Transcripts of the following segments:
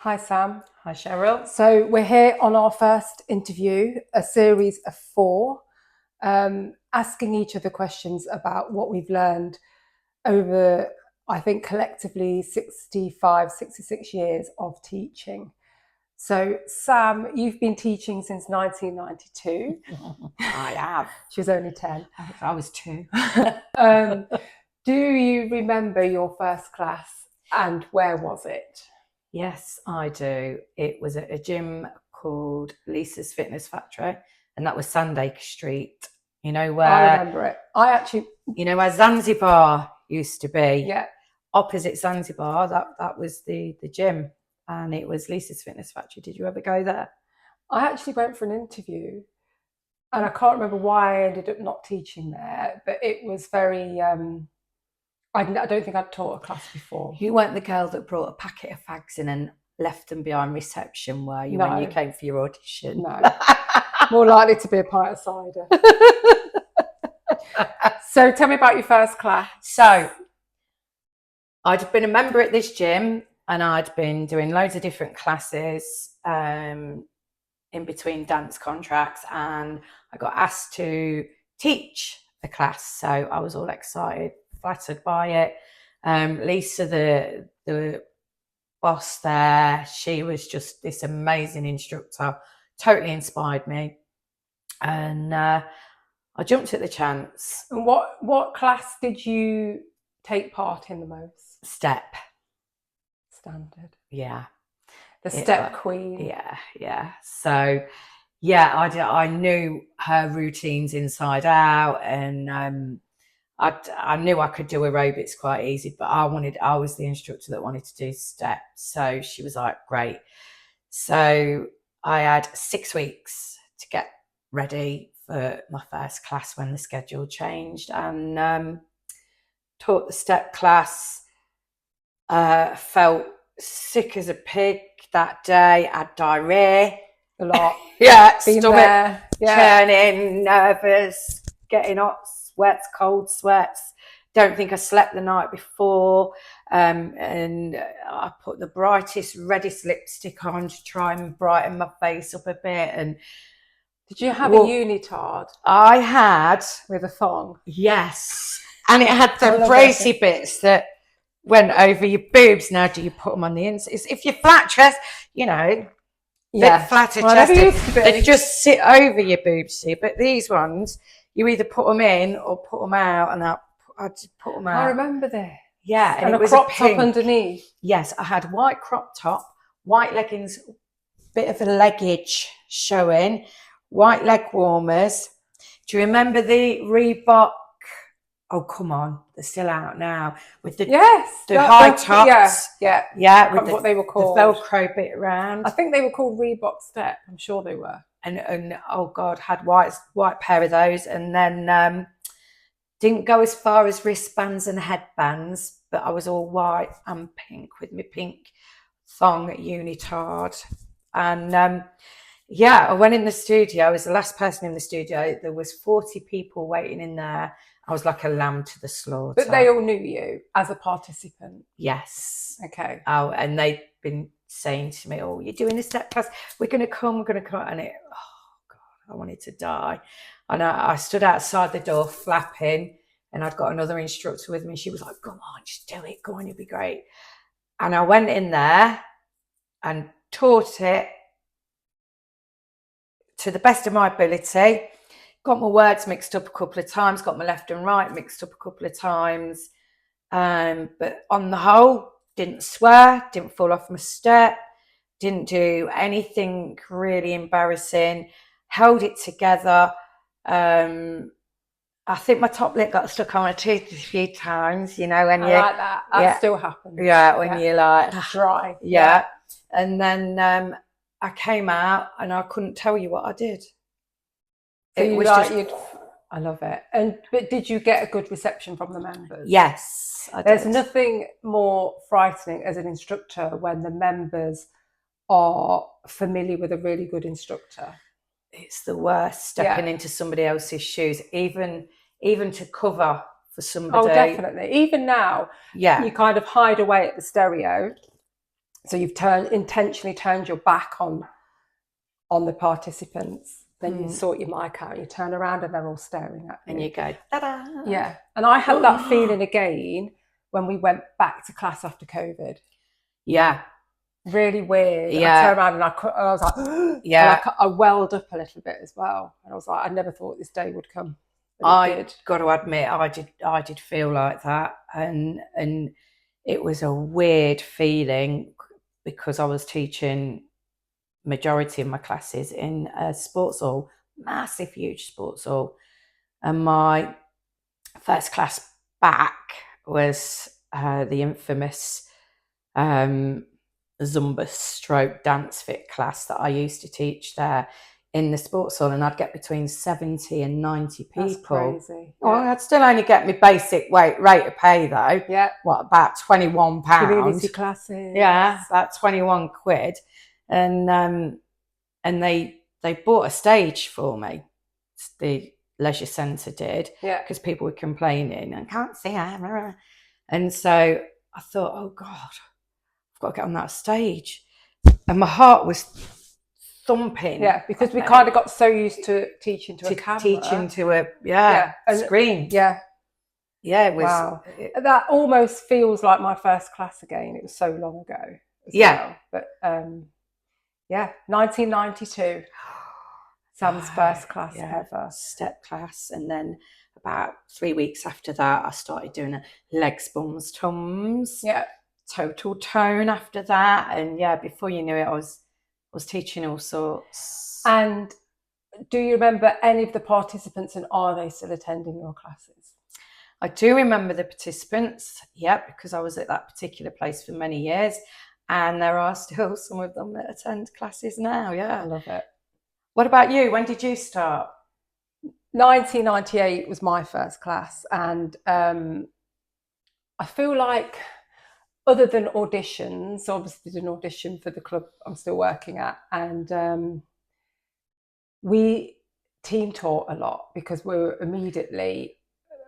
Hi, Sam. Hi, Cheryl. So we're here on our first interview, a series of four, asking each other questions about what we've learned over, I think, collectively 65, 66 years of teaching. So, Sam, you've been teaching since 1992. I have. She was only 10. I was 2. Do you remember your first class and where was it? Yes, I do. It was at a gym called Lisa's Fitness Factory, and that was Sandacre Street. You know where? I remember it. You know where Zanzibar used to be? Yeah. Opposite Zanzibar, that was the gym, and it was Lisa's Fitness Factory. Did you ever go there? I actually went for an interview, and I can't remember why I ended up not teaching there, but it was very. I don't think I'd taught a class before. You weren't the girl that brought a packet of fags in and left them behind reception, were you, No. when you came for your audition? No. More likely to be a pint of cider. So tell me about your first class. So I'd been a member at this gym, and I'd been doing loads of different classes in between dance contracts, and I got asked to teach a class. So I was all excited, flattered by it. Lisa, the boss there, she was just this amazing instructor, totally inspired me, and I jumped at the chance. And what class did you take part in the most? Step. Standard. Yeah. The step queen. Yeah. So, yeah, I knew her routines inside out, and I knew I could do aerobics quite easy, but I was the instructor that wanted to do step. So she was like, great. So I had 6 weeks to get ready for my first class when the schedule changed, and taught the step class. Felt sick as a pig that day. Had diarrhea a lot. Yeah, Been stomach there. Yeah. churning, nervous, getting hot sweats, cold sweats. Don't think I slept the night before, and I put the brightest, reddest lipstick on to try and brighten my face up a bit. And did you have a unitard? I had, with a thong. Yes, and it had them bracy bits that went over your boobs. Now, do you put them on the inside? If you're flat chest, you know, yeah, flatter chested, they just sit over your boobs. See, but these ones, you either put them in or put them out, and I just put them out. I remember that. Yeah, and it was crop top underneath. Yes, I had white crop top, white leggings, bit of a leggage showing, white leg warmers. Do you remember the Reebok? Oh, come on, they're still out now with the high tops. Yeah. With what they were called, the Velcro bit around. I think they were called Reebok Step. I'm sure they were. And oh God, had white pair of those, and then didn't go as far as wristbands and headbands, but I was all white and pink with my pink thong unitard. And I went in the studio. I was the last person in the studio. There was 40 people waiting in there. I was like a lamb to the slaughter. But they all knew you as a participant? Yes. Okay. Oh, and they'd been saying to me, oh, you're doing a step class. We're going to come. And oh, God, I wanted to die. And I stood outside the door flapping, and I'd got another instructor with me. She was like, come on, just do it. Go on, you'll be great. And I went in there and taught it to the best of my ability. Got my words mixed up a couple of times, got my left and right mixed up a couple of times. But on the whole, didn't swear, didn't fall off my step, didn't do anything really embarrassing, held it together. I think my top lip got stuck on my tooth a few times, you know, when I like that. That still happens. Yeah, when you're like dry. Yeah. And then I came out and I couldn't tell you what I did. So I love it. But did you get a good reception from the members? Yes, I did. There's nothing more frightening as an instructor when the members are familiar with a really good instructor. It's the worst, stepping into somebody else's shoes, even to cover for somebody. Oh, definitely. Even now, you kind of hide away at the stereo. So you've intentionally turned your back on the participants. Then you sort your mic out, you turn around and they're all staring at you. And you go, ta-da! Yeah. And I had that feeling again when we went back to class after COVID. Yeah. Really weird. Yeah. I turned around and I was like, yeah. And I welled up a little bit as well. And I was like, I never thought this day would come. I got to admit, I did feel like that. And it was a weird feeling because I was teaching majority of my classes in a sports hall, massive, huge sports hall. And my first class back was the infamous Zumba stroke dance fit class that I used to teach there in the sports hall, and I'd get between 70 and 90 people. That's crazy. Well, I'd still only get my basic rate of pay though. Yeah. What, about £21? Community classes. Yeah, about 21 quid. And they bought a stage for me. The leisure centre did. Yeah. Because people were complaining and can't see her. And so I thought, oh God, I've got to get on that stage. And my heart was thumping. Yeah, because we kind of got so used to teaching to a camera. Teaching to a screen. Yeah. Yeah, it was. Wow. That almost feels like my first class again. It was so long ago. Yeah. Well. But 1992. Sam's first class ever. Step class. And then about 3 weeks after that, I started doing a legs, bums, tums. Yeah. Total tone after that. And before you knew it, I was teaching all sorts. And do you remember any of the participants, and are they still attending your classes? I do remember the participants, because I was at that particular place for many years. And there are still some of them that attend classes now, I love it. What about you? When did you start? 1998 was my first class. And I feel like, other than auditions, obviously did an audition for the club I'm still working at. And we team taught a lot because we were immediately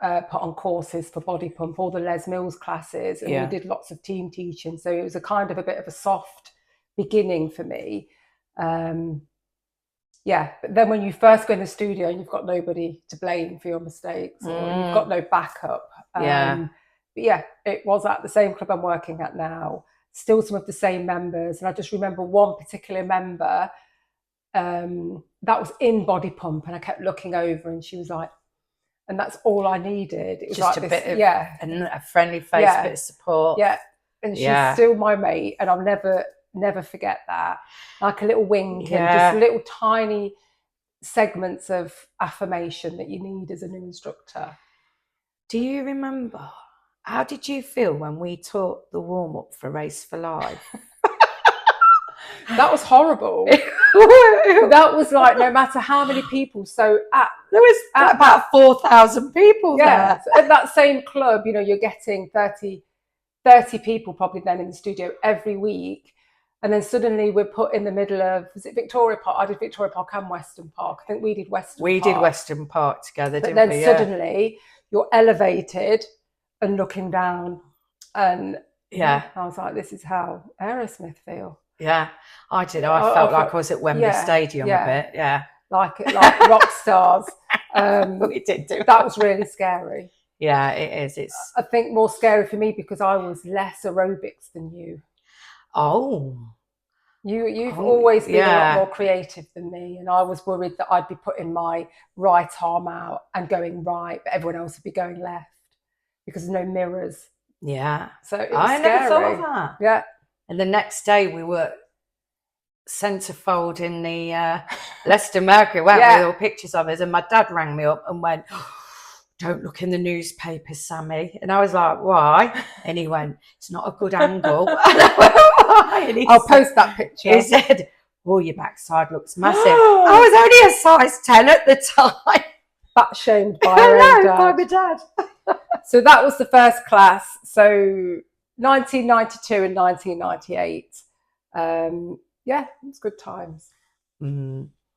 put on courses for body pump, all the Les Mills classes, and we did lots of team teaching. So it was a kind of a bit of a soft beginning for me. But then when you first go in the studio and you've got nobody to blame for your mistakes, or you've got no backup. But it was at the same club I'm working at now, still some of the same members. And I just remember one particular member that was in body pump, and I kept looking over and she was like, and that's all I needed. It was just like a this, bit of a friendly face, a bit of support. Yeah. And she's still my mate, and I'll never forget that. Like a little wink and just little tiny segments of affirmation that you need as a new instructor. Do you remember, how did you feel when we taught the warm-up for Race for Life? That was horrible. That was like, no matter how many people. So there was about 4,000 people there. So at that same club, you're getting 30 people probably then in the studio every week. And then suddenly we're put in the middle of, was it Victoria Park? I did Victoria Park and Western Park. I think we did Western Park. We did Western Park together, but didn't we? But then suddenly you're elevated and looking down. And I was like, this is how Aerosmith feel. Yeah, I did. I felt like I was at Wembley Stadium a bit. Yeah, like rock stars. We did do that. Was really scary. Yeah, it is. It's. I think more scary for me because I was less aerobics than you. Oh, you've always been a lot more creative than me, and I was worried that I'd be putting my right arm out and going right, but everyone else would be going left because there's no mirrors. Yeah, so it was scary. Never thought of that. Yeah. And the next day we were centrefold in the Leicester Mercury, weren't we, with all pictures of us. And my dad rang me up and went, don't look in the newspapers, Sammy. And I was like, why? And he went, it's not a good angle. I'll post that picture. He said, oh, your backside looks massive. I was only a size 10 at the time. Fat shamed by my dad. So that was the first class. So 1992 and 1998. It was good times. Mm.